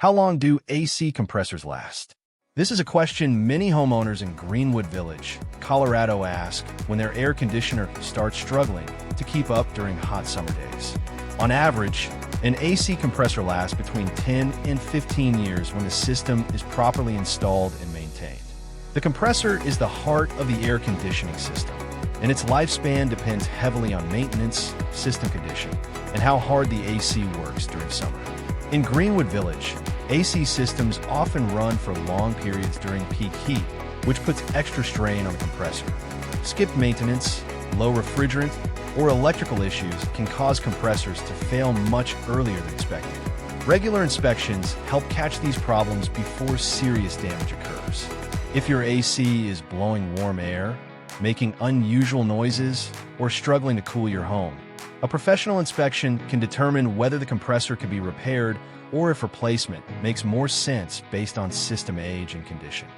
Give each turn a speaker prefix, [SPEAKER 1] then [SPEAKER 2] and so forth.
[SPEAKER 1] How long do AC compressors last? This is a question many homeowners in Greenwood Village, Colorado ask when their air conditioner starts struggling to keep up during hot summer days. On average, an AC compressor lasts between 10 and 15 years when the system is properly installed and maintained. The compressor is the heart of the air conditioning system, and its lifespan depends heavily on maintenance, system condition, and how hard the AC works during summer. In Greenwood Village, AC systems often run for long periods during peak heat, which puts extra strain on the compressor. Skipped maintenance, low refrigerant, or electrical issues can cause compressors to fail much earlier than expected. Regular inspections help catch these problems before serious damage occurs. If your AC is blowing warm air, making unusual noises, or struggling to cool your home, a professional inspection can determine whether the compressor can be repaired or if replacement makes more sense based on system age and condition.